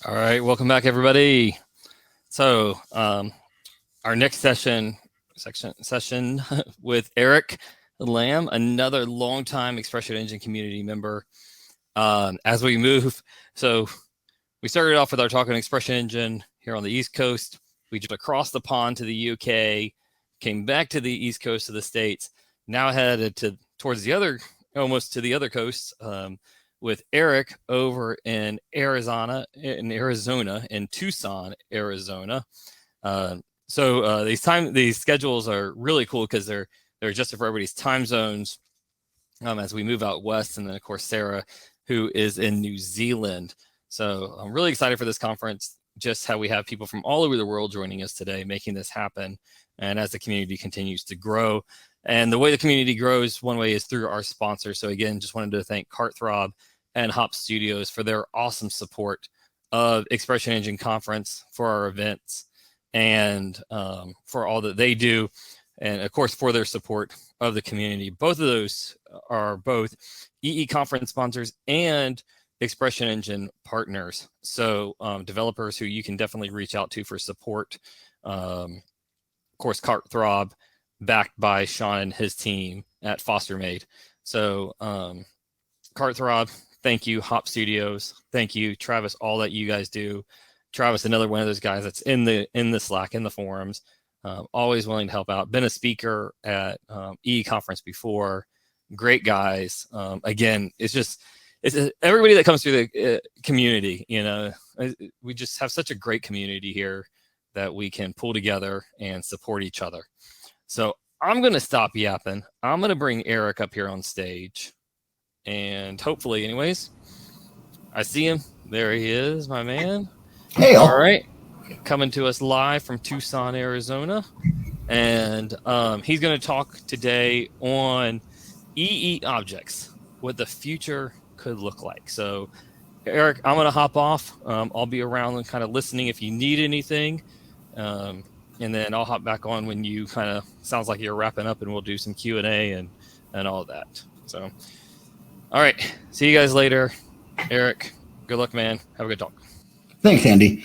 All right, welcome back, everybody. So our next session with Eric Lamb, another longtime ExpressionEngine community member. As we move, so we started off with our talk on ExpressionEngine here on the East Coast. We jumped across the pond to the UK, came back to the East Coast of the States, now headed towards the other, almost to the other coast, with Eric over in Arizona, in Tucson, Arizona. These schedules are really cool because they're adjusted for everybody's time zones as we move out west. And then, of course, Sarah, who is in New Zealand. So I'm really excited for this conference, just how we have people from all over the world joining us today, making this happen. And as the community continues to grow, and the way the community grows, one way is through our sponsors. So again, just wanted to thank Cartthrob and Hop Studios for their awesome support of ExpressionEngine Conference, for our events, and for all that they do, and of course for their support of the community. Both of those are both EE Conference sponsors and ExpressionEngine partners. So developers who you can definitely reach out to for support. Of course, Cartthrob, backed by Sean and his team at FosterMade. So Cartthrob, thank you. Hop Studios, thank you. Travis, all that you guys do. Travis, another one of those guys that's in the Slack, in the forums, always willing to help out. Been a speaker at EE Conference before. Great guys. Again, it's everybody that comes through the community. You know, we just have such a great community here that we can pull together and support each other. So I'm going to stop yapping. I'm going to bring Eric up here on stage. And hopefully, anyways, I see him. There he is, my man. Hey, all right. Coming to us live from Tucson, Arizona. And he's going to talk today on EE objects, what the future could look like. So, Eric, I'm going to hop off. I'll be around and kind of listening if you need anything. And then I'll hop back on when you kind of sounds like you're wrapping up, and we'll do some Q&A and all of that. So, all right. See you guys later. Eric, good luck, man. Have a good talk. Thanks, Andy.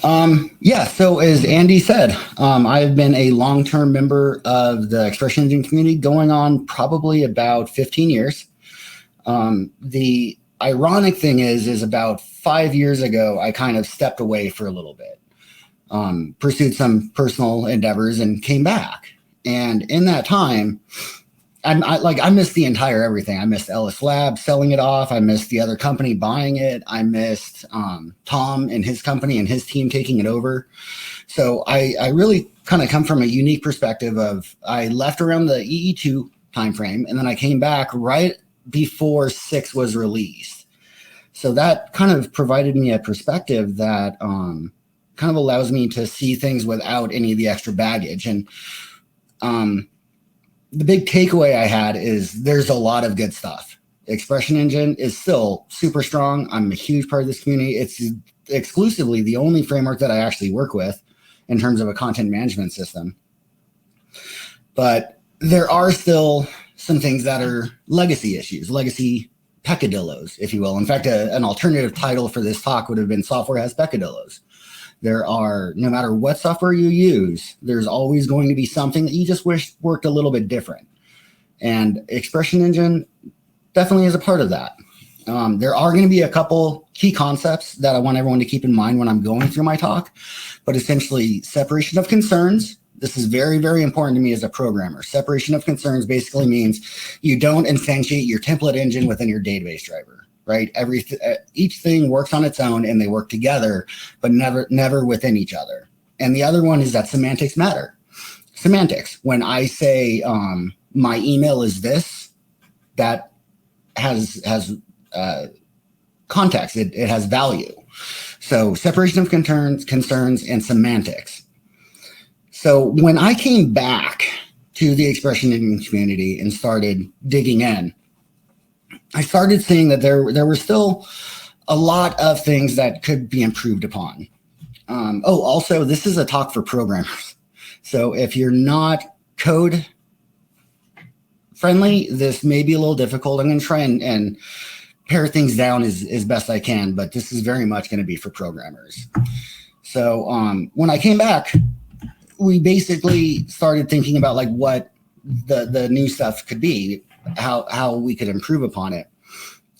So as Andy said, I've been a long-term member of the ExpressionEngine community going on probably about 15 years. The ironic thing is about 5 years ago, I kind of stepped away for a little bit, pursued some personal endeavors and came back. And in that time, I missed the entire everything. I missed Ellis Labs selling it off. I missed the other company buying it. I missed Tom and his company and his team taking it over. So I really kind of come from a unique perspective of I left around the EE2 timeframe, and then I came back right before 6 was released. So that kind of provided me a perspective that kind of allows me to see things without any of the extra baggage. And the big takeaway I had is there's a lot of good stuff. ExpressionEngine is still super strong. I'm a huge part of this community. It's exclusively the only framework that I actually work with in terms of a content management system. But there are still some things that are legacy issues, legacy peccadillos, if you will. In fact, an alternative title for this talk would have been Software Has Peccadillos. There are, no matter what software you use, there's always going to be something that you just wish worked a little bit different. And ExpressionEngine definitely is a part of that. There are going to be a couple key concepts that I want everyone to keep in mind when I'm going through my talk, but essentially separation of concerns. This is very, very important to me as a programmer. Separation of concerns basically means you don't instantiate your template engine within your database driver. Right? Each thing works on its own and they work together, but never within each other. And the other one is that semantics matter. Semantics. When I say my email is this, that has context. It has value. So separation of concerns and semantics. So when I came back to the ExpressionEngine community and started digging in, I started seeing that there were still a lot of things that could be improved upon. Also, this is a talk for programmers. So if you're not code friendly, this may be a little difficult. I'm going to try and pare things down as best I can, but this is very much going to be for programmers. So when I came back, we basically started thinking about like what the new stuff could be, how we could improve upon it.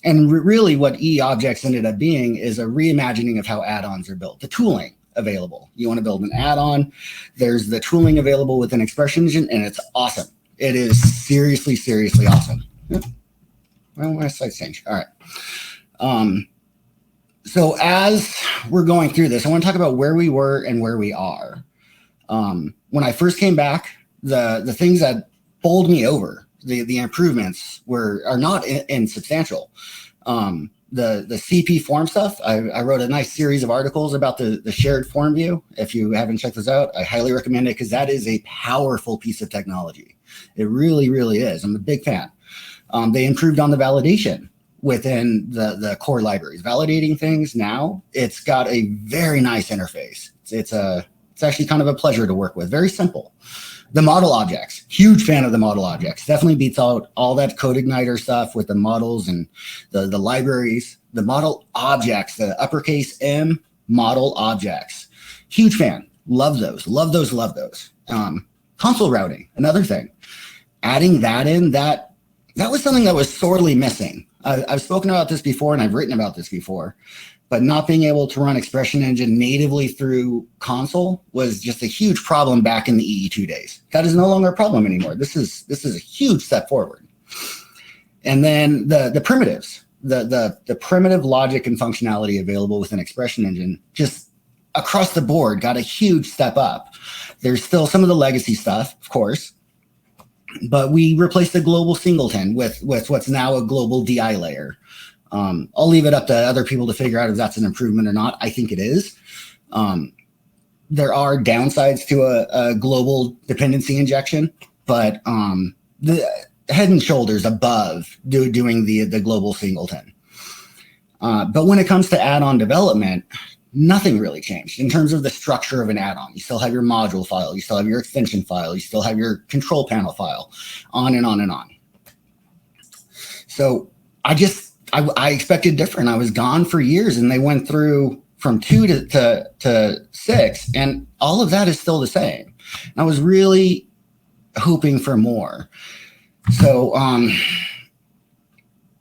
And really what EE-Objects ended up being is a reimagining of how add-ons are built, the tooling available. You want to build an add-on, there's the tooling available within ExpressionEngine, and it's awesome. It is seriously, seriously awesome. Well, my slides change. All right. So as we're going through this, I want to talk about where we were and where we are. When I first came back, the things that bowled me over, the improvements are not insubstantial. The CP form stuff, I wrote a nice series of articles about the shared form view. If you haven't checked this out, I highly recommend it because that is a powerful piece of technology. It really, really is. I'm a big fan. They improved on the validation within the core libraries. Validating things now, it's got a very nice interface. It's actually kind of a pleasure to work with. Very simple. The model objects, huge fan of the model objects. Definitely beats out all that code igniter stuff with the models and the libraries. The model objects, the uppercase M model objects. Huge fan. Love those. Love those. Love those. Console routing, another thing. Adding that in, that was something that was sorely missing. I've spoken about this before and I've written about this before, but not being able to run ExpressionEngine natively through console was just a huge problem back in the EE2 days. That is no longer a problem anymore. This is a huge step forward. And then the primitives, the primitive logic and functionality available within ExpressionEngine, just across the board got a huge step up. There's still some of the legacy stuff, of course, but we replaced the global singleton with what's now a global DI layer. I'll leave it up to other people to figure out if that's an improvement or not. I think it is. There are downsides to a global dependency injection, but the head and shoulders above doing the global singleton. But when it comes to add-on development, nothing really changed in terms of the structure of an add-on. You still have your module file, you still have your extension file, you still have your control panel file, on and on and on. So I expected different. I was gone for years and they went through from 2 to 6 and all of that is still the same. And I was really hoping for more. So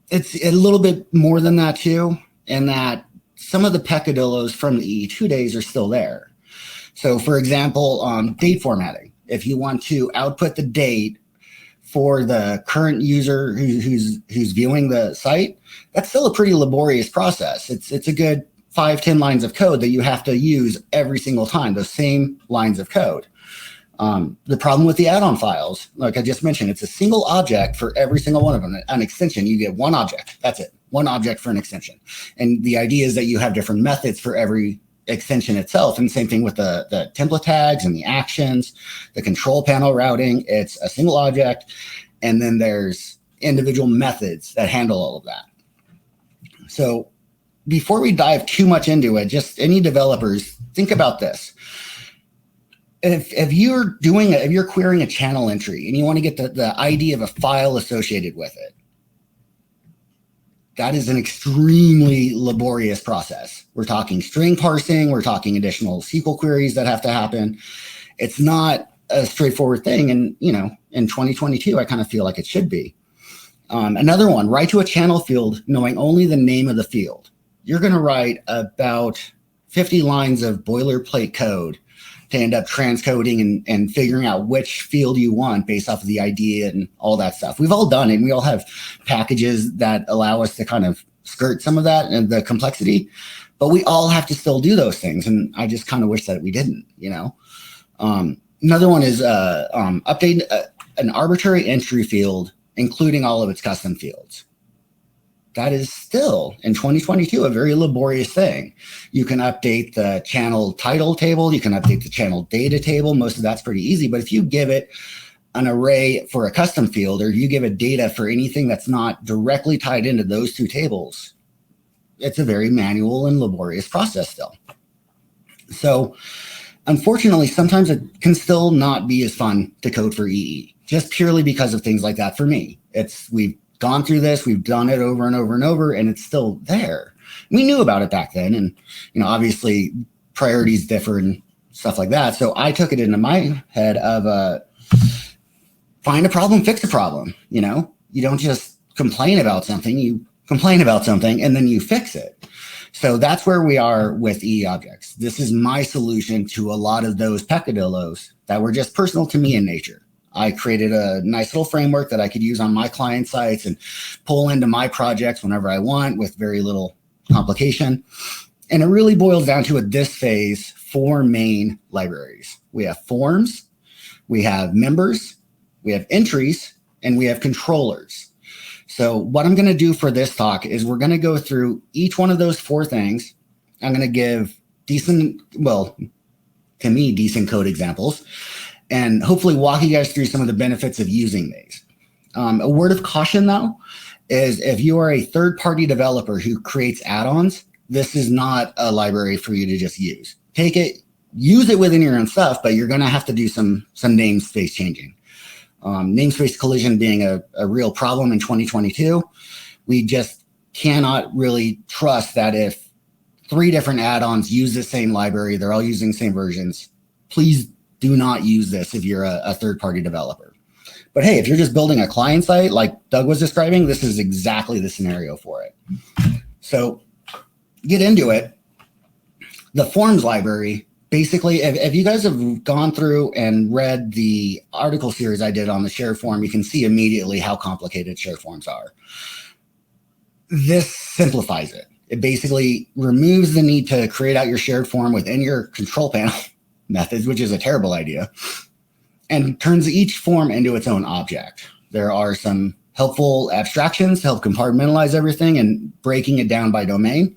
it's a little bit more than that too, in that some of the peccadillos from the EE2 days are still there. So for example, date formatting. If you want to output the date for the current user who's viewing the site, that's still a pretty laborious process. It's a good 5-10 lines of code that you have to use every single time, those same lines of code. The problem with the add-on files, like I just mentioned, it's a single object for every single one of them. An extension, you get one object. That's it. One object for an extension. And the idea is that you have different methods for every extension itself. And same thing with the template tags and the actions, the control panel routing. It's a single object. And then there's individual methods that handle all of that. So before we dive too much into it, just any developers, think about this. If you're querying a channel entry and you want to get the ID of a file associated with it, that is an extremely laborious process. We're talking string parsing, we're talking additional SQL queries that have to happen. It's not a straightforward thing. And, in 2022, I kind of feel like it should be. Another one, write to a channel field knowing only the name of the field. You're going to write about 50 lines of boilerplate code to end up transcoding and figuring out which field you want based off of the ID and all that stuff. We've all done it. And we all have packages that allow us to kind of skirt some of that and the complexity, but we all have to still do those things. And I just kind of wish that we didn't, Another one is update an arbitrary entry field, including all of its custom fields. That is still, in 2022, a very laborious thing. You can update the channel title table. You can update the channel data table. Most of that's pretty easy. But if you give it an array for a custom field, or you give it data for anything that's not directly tied into those two tables, it's a very manual and laborious process still. So unfortunately, sometimes it can still not be as fun to code for EE, just purely because of things like that for me. We've gone through this. We've done it over and over and over, and it's still there. We knew about it back then. And, obviously priorities differ and stuff like that. So I took it into my head of find a problem, fix a problem. You don't just complain about something. You complain about something and then you fix it. So that's where we are with EE objects. This is my solution to a lot of those peccadillos that were just personal to me in nature. I created a nice little framework that I could use on my client sites and pull into my projects whenever I want with very little complication. And it really boils down to, at this phase, 4 main libraries. We have forms, we have members, we have entries, and we have controllers. So what I'm going to do for this talk is we're going to go through each one of those 4 things. I'm going to give decent code examples, and hopefully walk you guys through some of the benefits of using these. A word of caution, though, is if you are a third-party developer who creates add-ons, this is not a library for you to just use. Take it, use it within your own stuff, but you're going to have to do some namespace changing. Namespace collision being a real problem in 2022. We just cannot really trust that if 3 different add-ons use the same library, they're all using the same versions. Please do not use this if you're a third-party developer. But hey, if you're just building a client site like Doug was describing, this is exactly the scenario for it. So get into it. The forms library, basically, if you guys have gone through and read the article series I did on the shared form, you can see immediately how complicated shared forms are. This simplifies it. It basically removes the need to create out your shared form within your control panel methods, which is a terrible idea, and turns each form into its own object. There are some helpful abstractions to help compartmentalize everything and breaking it down by domain.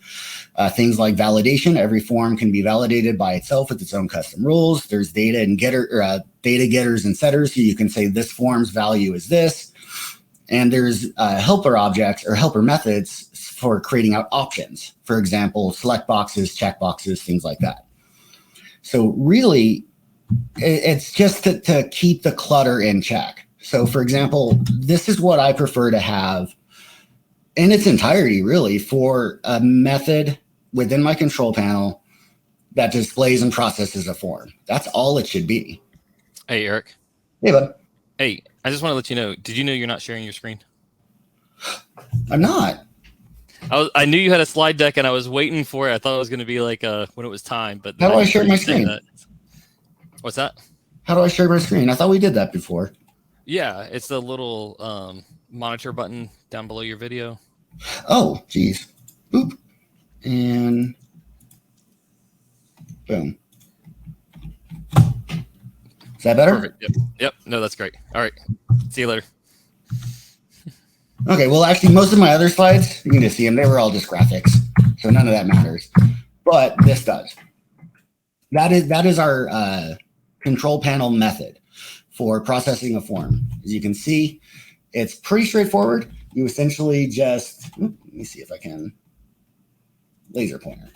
Things like validation. Every form can be validated by itself with its own custom rules. There's data getters and setters. So you can say this form's value is this. And there's helper objects or helper methods for creating out options. For example, select boxes, check boxes, things like that. So really, it's just to keep the clutter in check. So for example, this is what I prefer to have in its entirety, really, for a method within my control panel that displays and processes a form. That's all it should be. Hey, Eric. Hey, bud. Hey, I just want to let you know, did you know you're not sharing your screen? I'm not. I knew you had a slide deck and I was waiting for it. I thought it was going to be like when it was time. But how do I share my screen? What's that? How do I share my screen? I thought we did that before. Yeah, it's the little monitor button down below your video. Oh, geez. Boop. And boom. Is that better? Perfect. Yep. No, that's great. All right. See you later. Okay. Well, actually, most of my other slides, you can just see them. They were all just graphics. So none of that matters. But this does. That is our control panel method for processing a form. As you can see, it's pretty straightforward. You essentially just, let me see if I can laser pointer.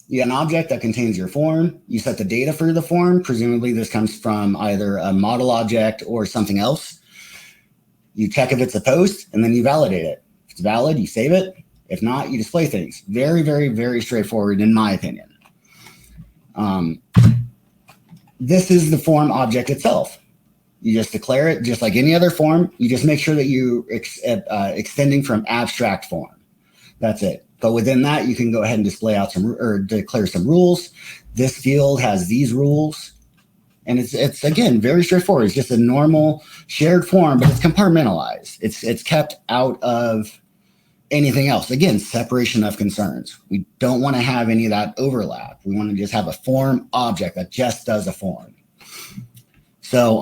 You got an object that contains your form. You set the data for the form. Presumably this comes from either a model object or something else. You check if it's a post and then you validate it. If it's valid, you save it. If not, you display things. Very, very, very straightforward in my opinion. This is the form object itself. You just declare it just like any other form. You just make sure that you extending from abstract form. That's it. But within that, you can go ahead and display out declare some rules. This field has these rules. And it's again, very straightforward. It's just a normal shared form, but it's compartmentalized. It's kept out of anything else. Again, separation of concerns. We don't want to have any of that overlap. We want to just have a form object that just does a form. So,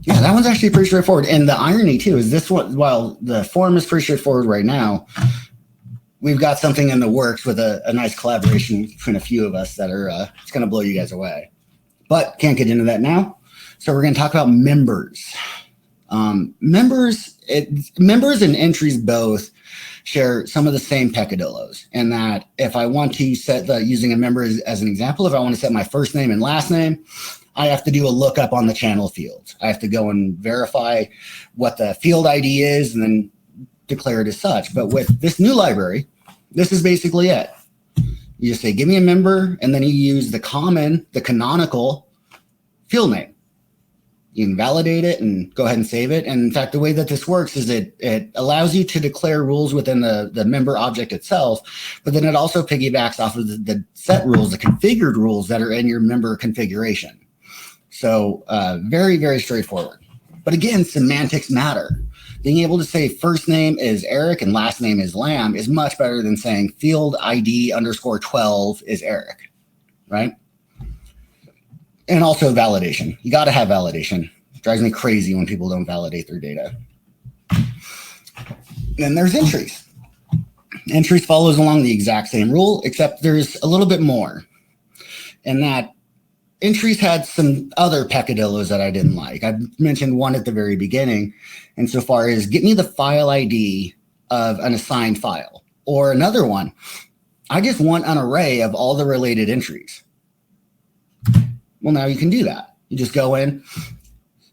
yeah, that one's actually pretty straightforward. And the irony too is this one, while the form is pretty straightforward right now, we've got something in the works with a nice collaboration between a few of us that are, it's going to blow you guys away, but can't get into that now. So we're going to talk about members. Members and entries both share some of the same peccadillos, in that if I want to set using a member as an example, if I want to set my first name and last name, I have to do a lookup on the channel fields. I have to go and verify what the field ID is and then declare it as such. But with this new library, this is basically it. You just say, give me a member, and then you use the canonical field name. You can validate it and go ahead and save it. And in fact, the way that this works is it allows you to declare rules within the member object itself, but then it also piggybacks off of the set rules, the configured rules that are in your member configuration. So very, very straightforward. But again, semantics matter. Being able to say first name is Eric and last name is Lamb is much better than saying field ID _12 is Eric, right? And also validation. You got to have validation. It drives me crazy when people don't validate their data. Then there's entries. Entries follows along the exact same rule, except there's a little bit more. And that entries had some other peccadillos that I didn't like. I mentioned one at the very beginning, insofar as get me the file ID of an assigned file. Or another one, I just want an array of all the related entries. Well, now you can do that. You just go in,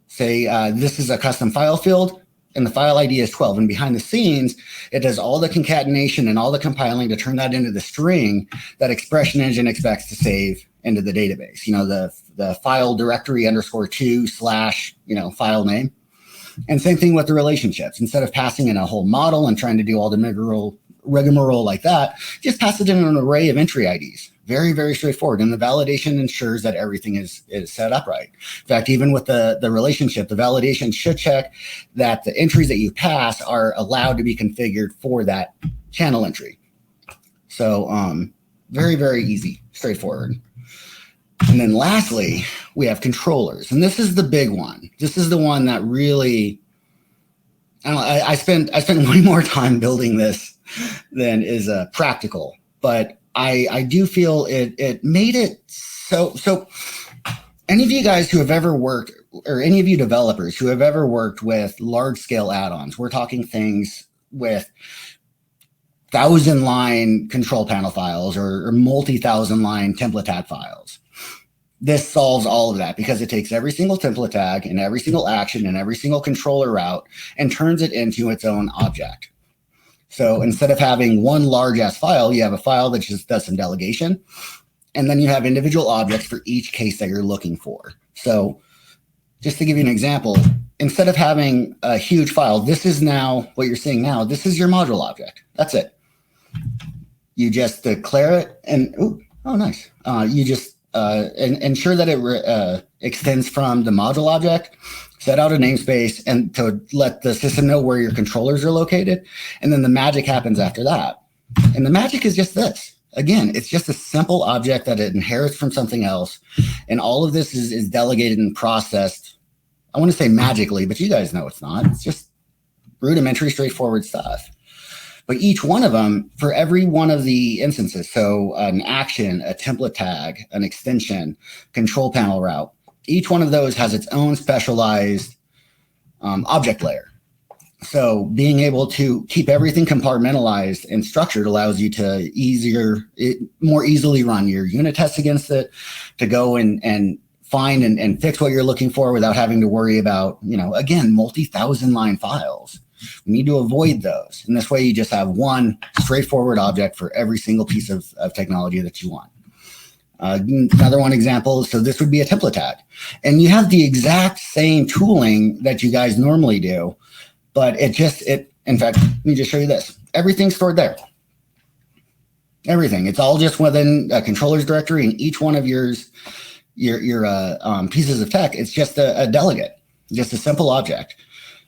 say this is a custom file field, and the file ID is 12. And behind the scenes, it does all the concatenation and all the compiling to turn that into the string that ExpressionEngine expects to save into the database. You know, the file directory _2/ file name. And same thing with the relationships. Instead of passing in a whole model and trying to do all the rigmarole like that, just pass it in an array of entry IDs. Very, very straightforward. And the validation ensures that everything is set up right. In fact, even with the relationship, the validation should check that the entries that you pass are allowed to be configured for that channel entry. So very, very easy, straightforward. And then lastly, we have controllers. And this is the big one. This is the one that really, I spent way more time building this than is practical. But I do feel it made it so any of you guys who have ever worked, or any of you developers who have ever worked with large scale add-ons, we're talking things with 1,000-line control panel files or multi-thousand line template tag files. This solves all of that because it takes every single template tag and every single action and every single controller route and turns it into its own object. So instead of having one large ass file, you have a file that just does some delegation, and then you have individual objects for each case that you're looking for. So just to give you an example, instead of having a huge file, this is now what you're seeing now. This is your module object. That's it. You just declare it and, oh, nice. You just ensure that it extends from the module object, set out a namespace, and to let the system know where your controllers are located. And then the magic happens after that. And the magic is just this. Again, it's just a simple object that it inherits from something else. And all of this is delegated and processed. I want to say magically, but you guys know it's not. It's just rudimentary, straightforward stuff. But each one of them, for every one of the instances, so an action, a template tag, an extension, control panel route, each one of those has its own specialized object layer. So being able to keep everything compartmentalized and structured allows you to more easily run your unit tests against it, to go and find and fix what you're looking for without having to worry about, again, multi-thousand line files. We need to avoid those. And this way you just have one straightforward object for every single piece of technology that you want. Another one example, so this would be a template tag. And you have the exact same tooling that you guys normally do, but in fact, let me just show you this. Everything's stored there. Everything. It's all just within a controllers directory, and each one of your pieces of tech, it's just a delegate, just a simple object.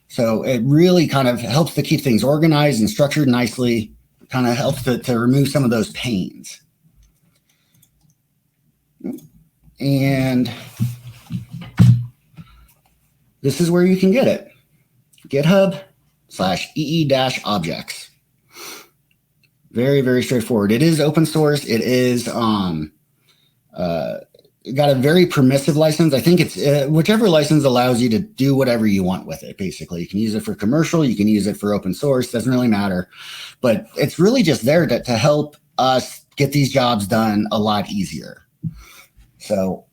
So it really kind of helps to keep things organized and structured nicely, kind of helps to remove some of those pains. And this is where you can get it. GitHub/ee-objects. Very, very straightforward. It is open source. It is got a very permissive license. I think it's whichever license allows you to do whatever you want with it, basically. You can use it for commercial. You can use it for open source. Doesn't really matter. But it's really just there to help us get these jobs done a lot easier. So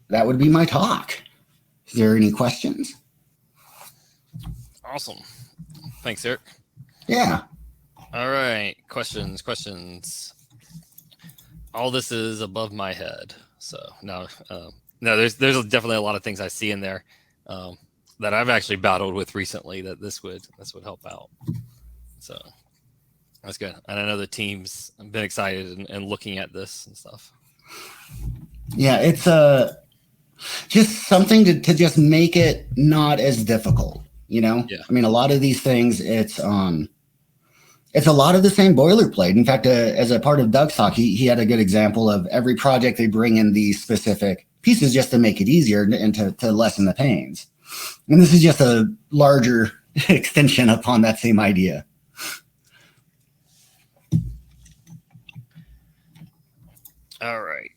that would be my talk. Is there any questions? Awesome. Thanks, Eric. Yeah. All right. Questions. All this is above my head. So no, there's definitely a lot of things I see in there that I've actually battled with recently that this would help out. So that's good. And I know the team's been excited and looking at this and stuff. Yeah, it's just something to just make it not as difficult, you know? Yeah. I mean, a lot of these things, it's a lot of the same boilerplate. In fact, as a part of Doug's talk, he had a good example of every project they bring in these specific pieces just to make it easier and to lessen the pains. And this is just a larger extension upon that same idea. All right.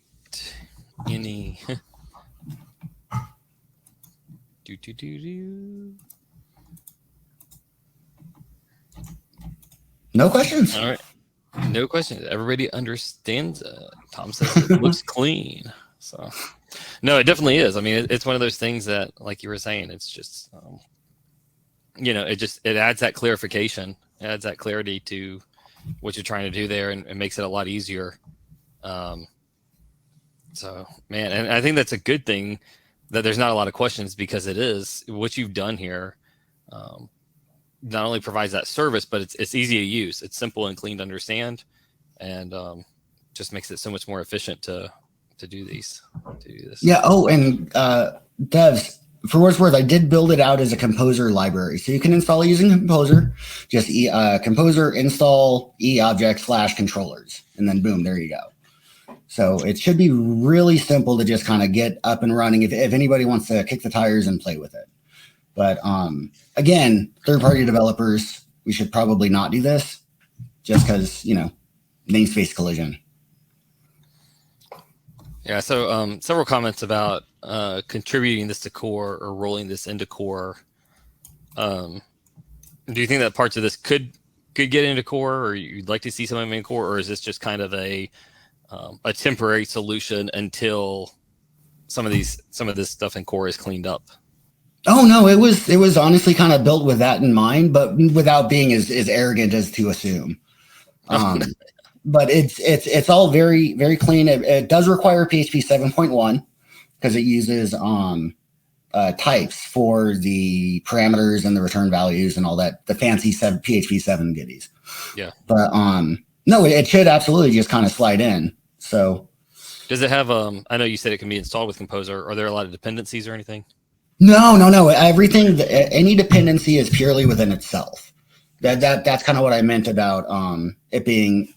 Any No questions. All right. No questions. Everybody understands it. Tom says it looks clean. So no, it definitely is. I mean, it's one of those things that, like you were saying, it's just, it adds that clarification. It adds that clarity to what you're trying to do there, and it makes it a lot easier. So, man, and I think that's a good thing that there's not a lot of questions, because it is what you've done here. Not only provides that service, but it's easy to use. It's simple and clean to understand, and just makes it so much more efficient to do this. Yeah. Oh, and devs, for what's worth, I did build it out as a Composer library, so you can install it using Composer. Just Composer install eObject/controllers, and then boom, there you go. So it should be really simple to just kind of get up and running if anybody wants to kick the tires and play with it. But again, third-party developers, we should probably not do this, just because, namespace collision. Yeah, so several comments about contributing this to core or rolling this into core. Do you think that parts of this could get into core, or you'd like to see something in core, or is this just kind of a temporary solution until some of this stuff in core is cleaned up? Oh no, it was honestly kind of built with that in mind, but without being as arrogant as to assume. But it's all very, very clean. It does require PHP 7.1 because it uses types for the parameters and the return values and all that, the fancy PHP 7 goodies. Yeah. But no, it should absolutely just kind of slide in. So does it have I know you said it can be installed with Composer. Are there a lot of dependencies or anything? No. Everything, any dependency is purely within itself. That's kind of what I meant about it being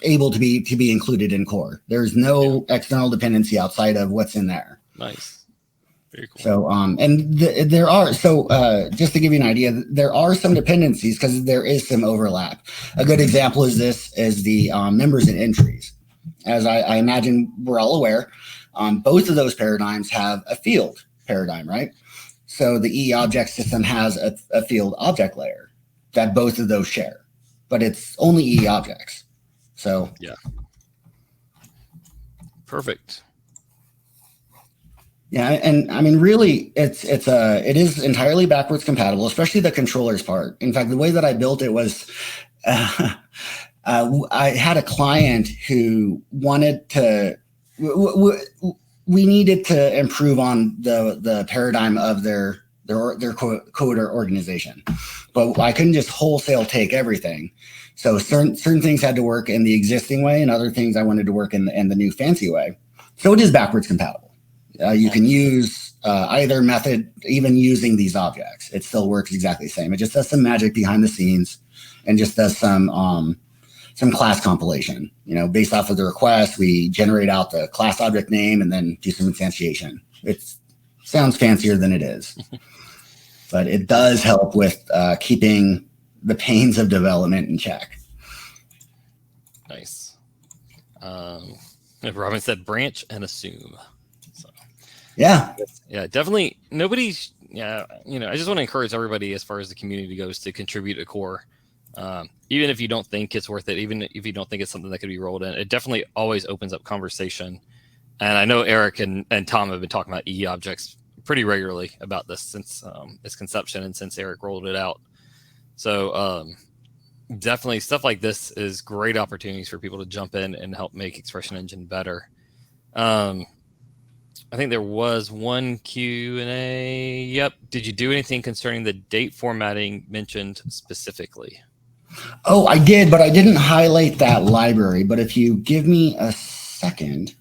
able to be included in core. There's no external dependency outside of what's in there. Nice. Very cool. So and there are, just to give you an idea, there are some dependencies because there is some overlap. A good example is the members and entries. As I imagine we're all aware, both of those paradigms have a field paradigm, right? So the eObject system has a field object layer that both of those share, but it's only eObjects. So yeah, perfect. Yeah, and I mean, really, it is entirely backwards compatible, especially the controllers part. In fact, the way that I built it was, I had a client who wanted to. We needed to improve on the paradigm of their coder organization, but I couldn't just wholesale take everything. So certain things had to work in the existing way, and other things I wanted to work in the new fancy way. So it is backwards compatible. You can use either method, even using these objects. It still works exactly the same. It just does some magic behind the scenes, and just does some class compilation. Based off of the request, we generate out the class object name and then do some instantiation. It sounds fancier than it is, but it does help with keeping the pains of development in check. Nice. Robin said branch and assume. So yeah, definitely. Nobody's. Yeah, I just want to encourage everybody, as far as the community goes, to contribute to core. Even if you don't think it's worth it, even if you don't think it's something that could be rolled in, it definitely always opens up conversation. And I know Eric and Tom have been talking about EE objects pretty regularly about this since its conception and since Eric rolled it out. So definitely stuff like this is great opportunities for people to jump in and help make ExpressionEngine better. I think there was one Q&A. Yep. Did you do anything concerning the date formatting mentioned specifically? Oh, I did, but I didn't highlight that library. But if you give me a second,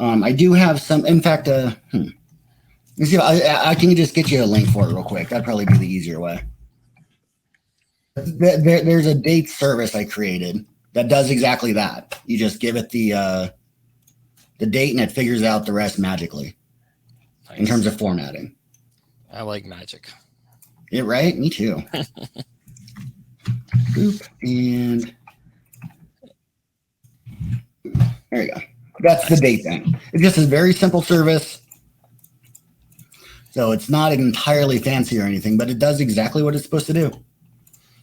I do have some. In fact, let me see if I can just get you a link for it real quick. That'd probably be the easier way. There's a date service I created that does exactly that. You just give it the date and it figures out the rest magically. Nice. In terms of formatting. I like magic. Yeah, right? Me too. Oop, and there you go. That's nice. The date thing. It's just a very simple service. So it's not entirely fancy or anything, but it does exactly what it's supposed to do.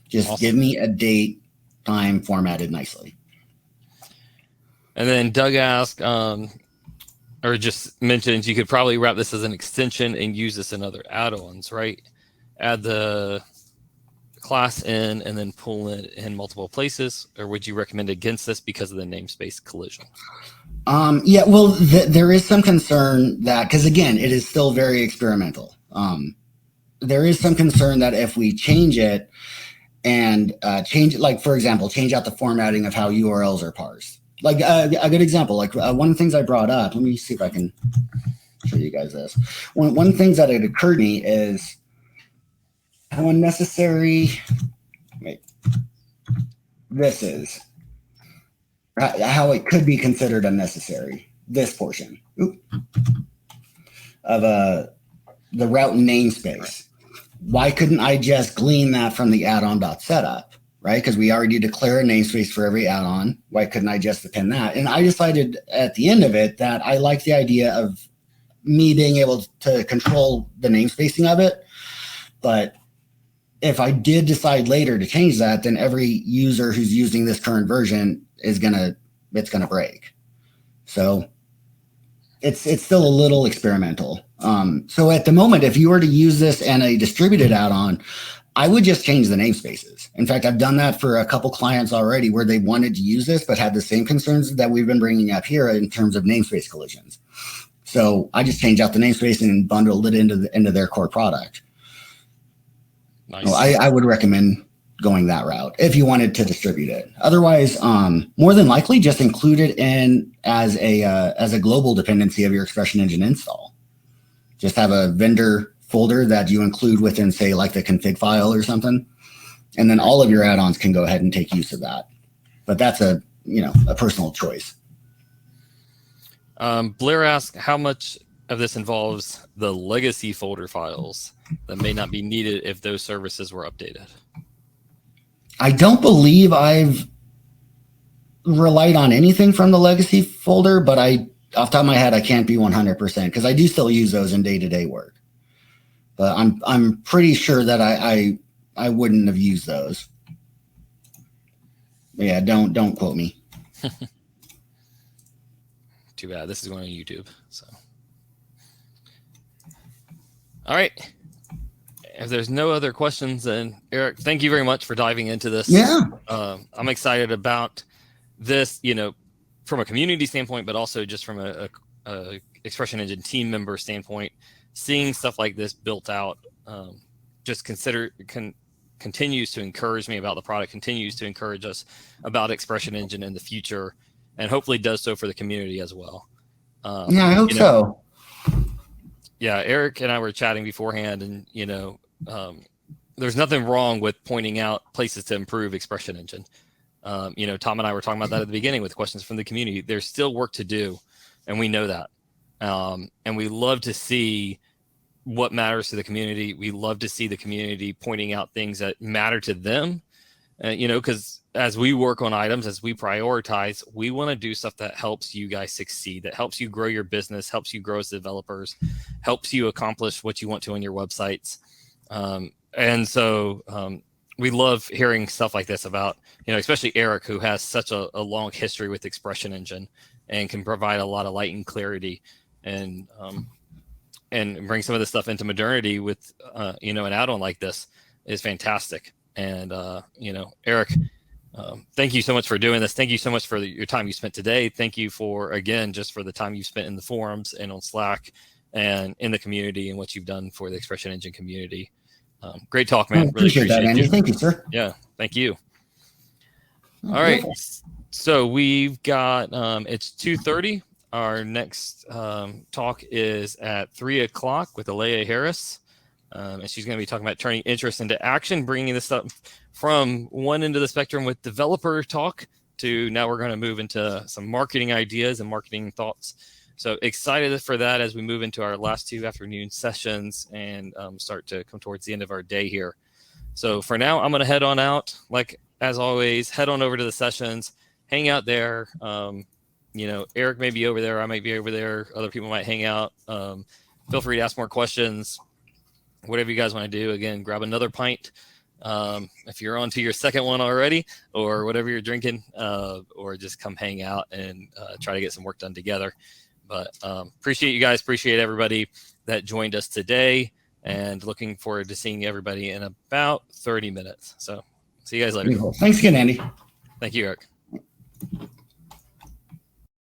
Just awesome. Give me a date, time, formatted nicely. And then Doug asked, or just mentioned, you could probably wrap this as an extension and use this in other add-ons, right? Add the class in and then pull it in multiple places, or would you recommend against this because of the namespace collision? Yeah, well, there is some concern that, because again, it is still very experimental. There is some concern that if we change it and change, like for example, change out the formatting of how URLs are parsed. Like a good example, like one of the things I brought up, let me see if I can show you guys this. One of the things that had occurred to me is how unnecessary, wait, this is. How it could be considered unnecessary, this portion of the route namespace. Why couldn't I just glean that from the add-on.setup, right? Because we already declare a namespace for every add-on. Why couldn't I just append that? And I decided at the end of it that I like the idea of me being able to control the namespacing of it. But if I did decide later to change that, then every user who's using this current version it's gonna break. So it's still a little experimental. So at the moment, if you were to use this in a distributed add-on, I would just change the namespaces. In fact, I've done that for a couple clients already where they wanted to use this, but had the same concerns that we've been bringing up here in terms of namespace collisions. So I just changed out the namespace and bundled it into their core product. Nice. So I would recommend going that route if you wanted to distribute it. Otherwise, more than likely just include it in as a global dependency of your ExpressionEngine install. Just have a vendor folder that you include within, say, like the config file or something, and then all of your add-ons can go ahead and take use of that. But that's a personal choice. Blair asked how much of this involves the legacy folder files that may not be needed if those services were updated. I don't believe I've relied on anything from the legacy folder, but off the top of my head, I can't be 100% because I do still use those in day-to-day work. But I'm pretty sure that I wouldn't have used those. But yeah, don't quote me. Too bad. This is going on YouTube. So, all right. If there's no other questions, then Eric, thank you very much for diving into this. Yeah. I'm excited about this, from a community standpoint, but also just from a ExpressionEngine team member standpoint, seeing stuff like this built out, just continues to encourage me about the product, continues to encourage us about ExpressionEngine in the future, and hopefully does so for the community as well. Yeah, I hope so. Yeah, Eric and I were chatting beforehand, and there's nothing wrong with pointing out places to improve ExpressionEngine. Tom and I were talking about that at the beginning with questions from the community. There's still work to do, and we know that. And we love to see what matters to the community. We love to see the community pointing out things that matter to them. Because as we work on items, as we prioritize, we want to do stuff that helps you guys succeed, that helps you grow your business, helps you grow as developers, helps you accomplish what you want to on your websites. And so we love hearing stuff like this about, especially Eric, who has such a long history with ExpressionEngine. and can provide a lot of light and clarity, and bring some of this stuff into modernity with an add-on like this is fantastic. And Eric, thank you so much for doing this. Thank you so much for your time you spent today. Thank you for, again, just for the time you spent in the forums and on Slack and in the community and what you've done for the ExpressionEngine community. Great talk, man. Really appreciate that, Andy. Thank you, sir. Yeah, thank you. All right. So we've got, it's 2:30. Our next talk is at 3 o'clock with Alea Harris. And she's going to be talking about turning interest into action, bringing this up from one end of the spectrum with developer talk to now we're going to move into some marketing ideas and marketing thoughts. So excited for that as we move into our last 2 afternoon sessions and start to come towards the end of our day here. So for now, I'm going to head on out. Like, as always, head on over to the sessions, hang out there. Eric may be over there. I might be over there. Other people might hang out. Feel free to ask more questions. Whatever you guys want to do. Again, grab another pint if you're on to your second one already, or whatever you're drinking, or just come hang out and try to get some work done together. But appreciate you guys. Appreciate everybody that joined us today, and looking forward to seeing everybody in about 30 minutes. So see you guys later. Thanks again, Andy. Thank you, Eric.